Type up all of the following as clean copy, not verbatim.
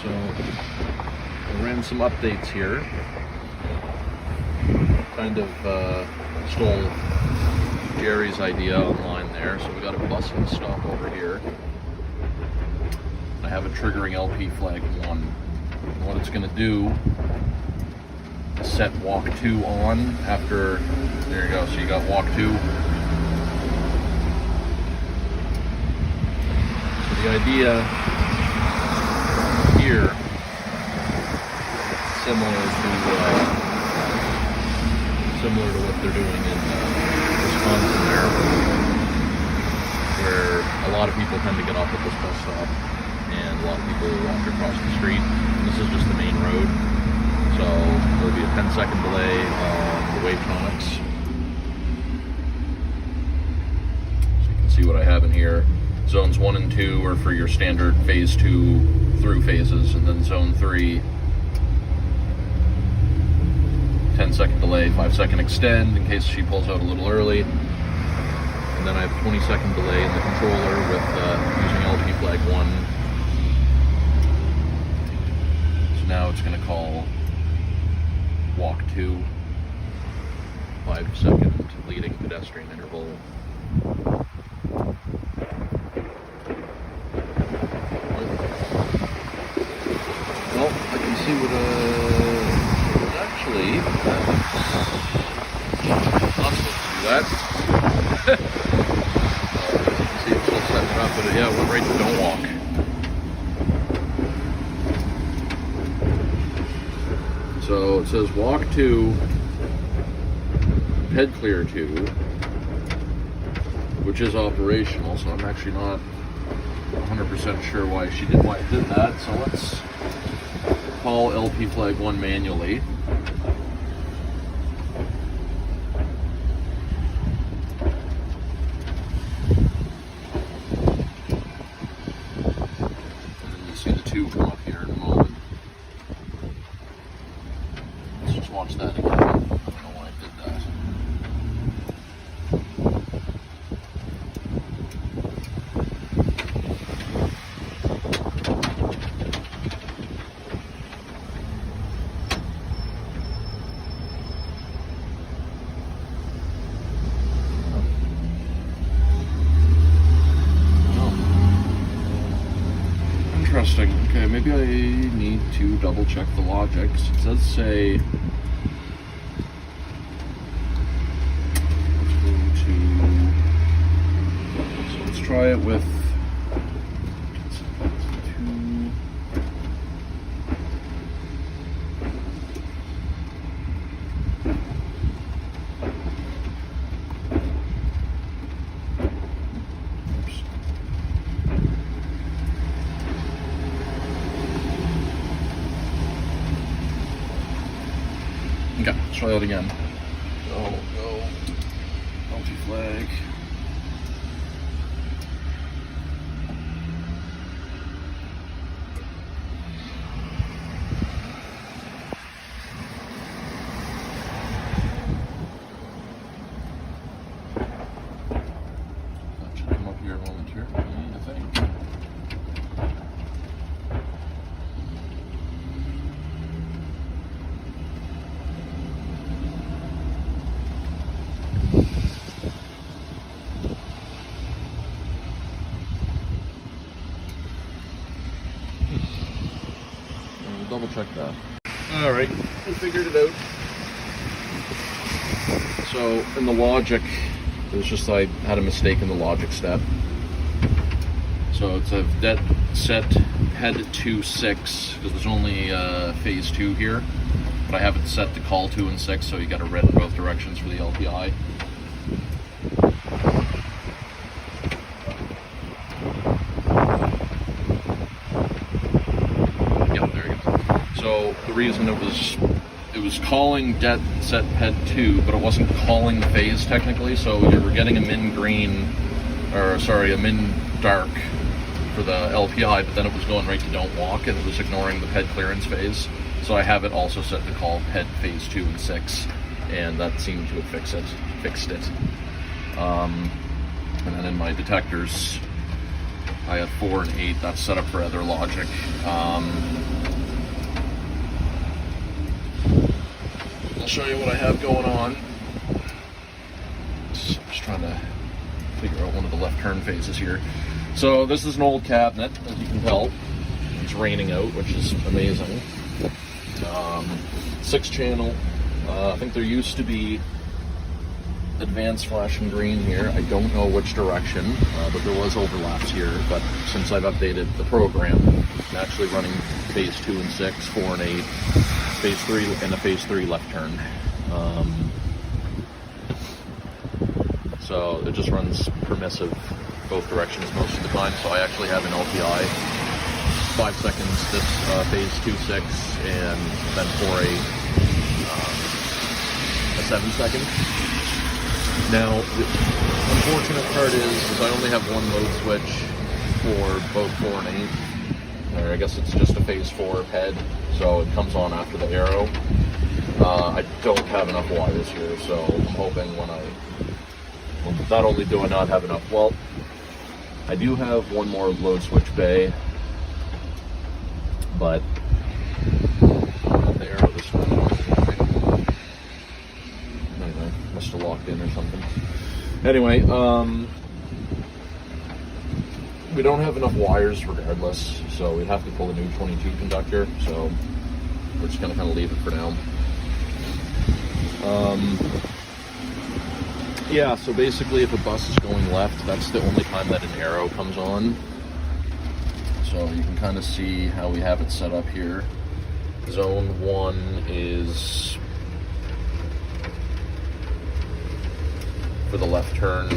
So I ran some updates here. Kind of stole Jerry's idea online there. So we got a bus and stop over here. I have a triggering LP flag 1. And what it's going to do is set walk 2 on after, there you go, so you got walk 2. So the idea here, similar to what they're doing in Wisconsin there, where a lot of people tend to get off at this bus stop and a lot of people walk across the street. And this is just the main road, so there'll be a 10-second delay on the Wavetonics. So you can see what I have in here. Zones 1 and 2 are for your standard phase 2 through phases, and then zone 3, 10-second delay, 5-second extend in case she pulls out a little early. And then I have 20-second delay in the controller with using LP flag 1. So now it's going to call walk 2, 5-second leading pedestrian interval. Well, I can see what actually, not supposed to do that. You can see it's still setting up, but yeah, it went right to don't walk. So it says walk 2, head clear 2, which is operational, so I'm actually not 100% sure why it did that. So let's call LP flag 1 manually. And then you'll see the 2 come up here in a moment. Let's just watch that again. I don't know why it did that. Interesting. Okay, maybe I need to double check the logic. It does say, so let's try it with 2. Oops. Okay, let's try that again. So go LP flag. That should come up here momentarily, I think. Double check that. Alright, we figured it out. So in the logic, it was just I had a mistake in the logic step. So it's a det set head to 6, because there's only phase 2 here. But I have it set to call 2 and 6, so you got to read in both directions for the LPI. So the reason it was calling det set head 2, but it wasn't calling the phase technically, so you were getting a min green, or sorry, a min dark for the LPI, but then it was going right to don't walk, and it was ignoring the head clearance phase. So I have it also set to call head phase 2 and 6, and that seemed to have fixed it. And then in my detectors, I had 4 and 8. That's set up for other logic. I'll show you what I have going on. Just trying to figure out one of the left turn phases here. So this is an old cabinet, as you can tell. It's raining out, which is amazing. 6-channel. I think there used to be advanced flash and green here. I don't know which direction, but there was overlaps here. But since I've updated the program, I'm actually running phase 2 and 6, 4 and 8, phase 3, and a phase 3 left turn. So it just runs permissive both directions most of the time. So I actually have an LPI 5 seconds this phase 2-6, and then 4-8 a 7 second. Now the unfortunate part is I only have one load switch for both 4 and 8. Or I guess it's just a phase 4 head, so it comes on after the arrow. I don't have enough wires here, so I'm hoping well, not only do I not have enough, well, I do have one more load switch bay, but the arrow this time. Anyway, must have locked in or something. Anyway, we don't have enough wires regardless, so we'd have to pull a new 22 conductor, so we're just going to kind of leave it for now. Yeah, so basically if a bus is going left, that's the only time that an arrow comes on. So you can kind of see how we have it set up here. Zone 1 is for the left turn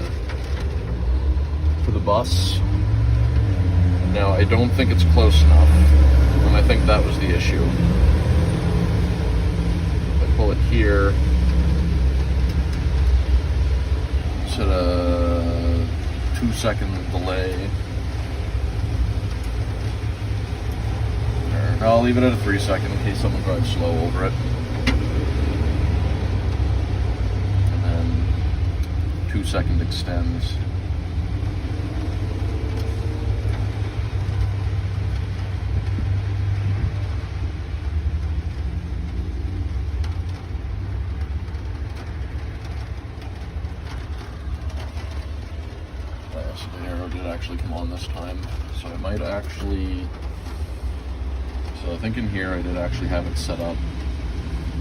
for the bus. Now, I don't think it's close enough, and I think that was the issue. If I pull it here, it's at a 2-second delay. I'll leave it at a 3-second in case someone drives slow over it. And then 2-second extends. So the arrow did actually come on this time. So I might actually... So I think in here I did actually have it set up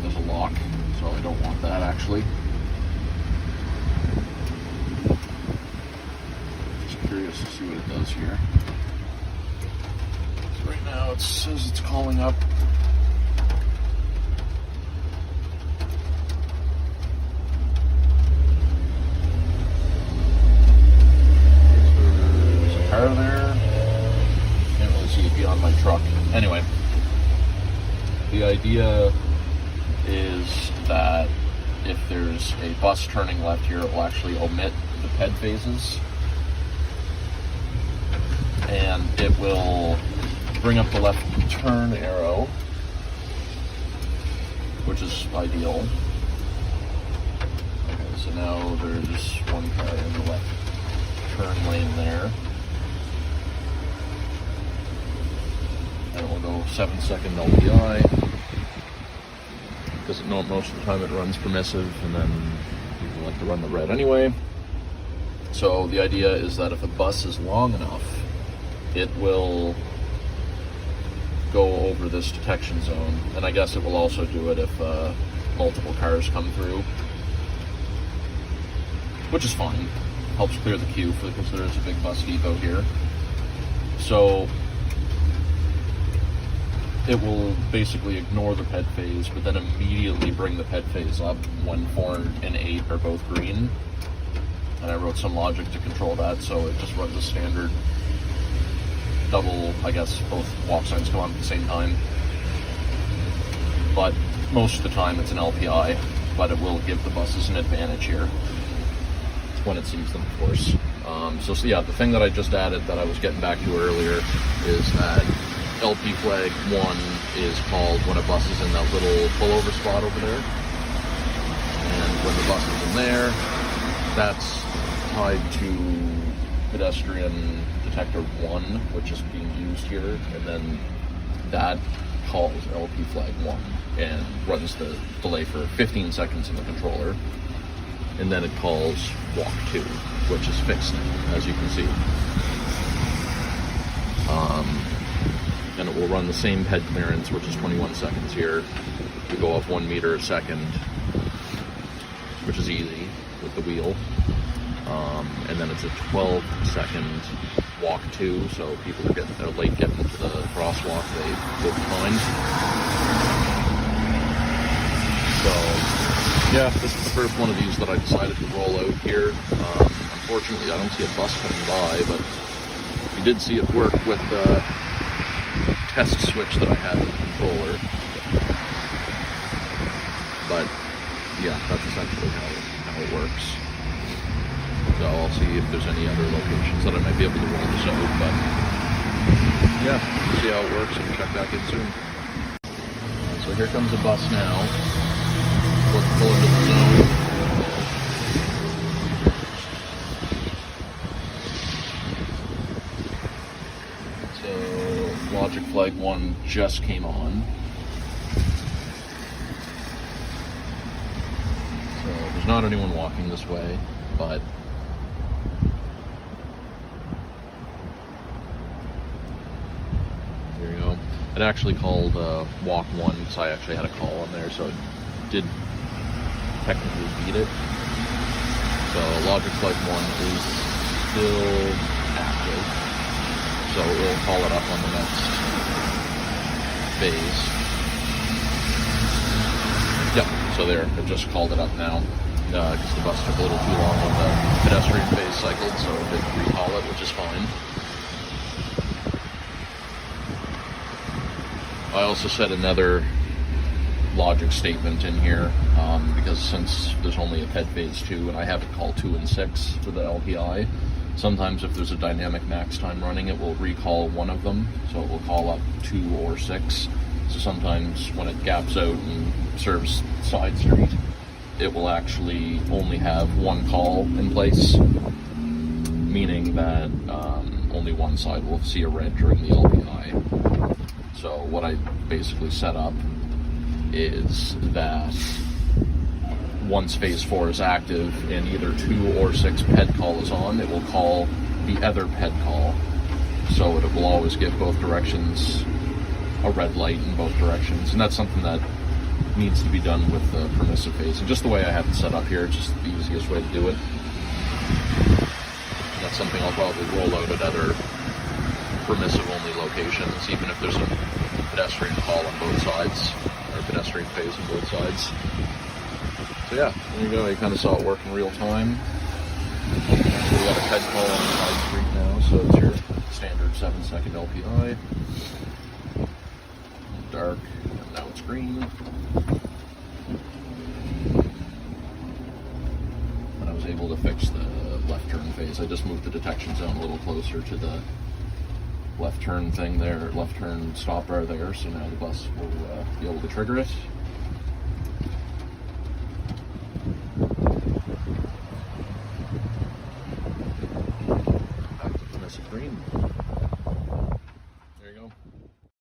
as a lock, so I don't want that actually. Just curious to see what it does here. So right now it says it's calling up. There's a car there. Can't really see it beyond my truck. Anyway. The idea is that if there's a bus turning left here, it will actually omit the PED phases, and it will bring up the left turn arrow, which is ideal. Okay, so now there's one car in the left turn lane there. And we'll go 7-second LPI, because most of the time it runs permissive, and then people like to run the red anyway. So the idea is that if a bus is long enough, it will go over this detection zone, and I guess it will also do it if multiple cars come through, which is fine. Helps clear the queue because there is a big bus depot here. So it will basically ignore the PED phase, but then immediately bring the PED phase up when 4 and 8 are both green. And I wrote some logic to control that, so it just runs a standard double, I guess both walk signs come on at the same time. But most of the time it's an LPI, but it will give the buses an advantage here when it sees them, of course. So yeah, the thing that I just added that I was getting back to earlier is that LP flag 1 is called when a bus is in that little pullover spot over there. And when the bus is in there, that's tied to pedestrian detector 1, which is being used here, and then that calls LP flag 1 and runs the delay for 15 seconds in the controller, and then it calls walk 2, which is fixed, as you can see. And it will run the same head clearance, which is 21 seconds here, to go up 1 meter a second, which is easy with the wheel. And then it's a 12-second walk 2, so people are late getting to the crosswalk, they will be fine. So, yeah, this is the first one of these that I decided to roll out here. Unfortunately, I don't see a bus coming by, but you did see it work with the test switch that I had in the controller. But, yeah, that's essentially how it works. So I'll see if there's any other locations that I might be able to roll this out, but yeah, we'll see how it works and check back in soon. So here comes a bus now. Let's pull into the zone. So Logic Flag 1 just came on. So there's not anyone walking this way, but there you go. It actually called walk 1 because I actually had a call on there, so it did technically beat it. So Logic Flag 1 is still active, so it will call it up on the next phase. Yep, so there, it just called it up now because the bus took a little too long on the pedestrian phase cycled, so it did recall it, which is fine. I also said another logic statement in here because since there's only a PED phase 2 and I have it call 2 and 6 for the LPI, sometimes if there's a dynamic max time running, it will recall one of them, so it will call up 2 or 6. So sometimes when it gaps out and serves side street, it will actually only have one call in place, meaning that only one side will see a red during the LPI. So what I basically set up is that once phase 4 is active and either 2 or 6 PED call is on, it will call the other PED call. So it will always give both directions a red light in both directions. And that's something that needs to be done with the permissive phase. And just the way I have it set up here, it's just the easiest way to do it. That's something I'll probably roll out at other permissive only locations, even if there's a pedestrian call on both sides, or pedestrian phase on both sides. So yeah, there you go, you kind of saw it work in real time. So we got a PED call on the side street now, so it's your standard 7-second LPI. Dark, and now it's green. And I was able to fix the left turn phase. I just moved the detection zone a little closer to the left turn thing there, left turn stop bar there, so now the bus will be able to trigger it.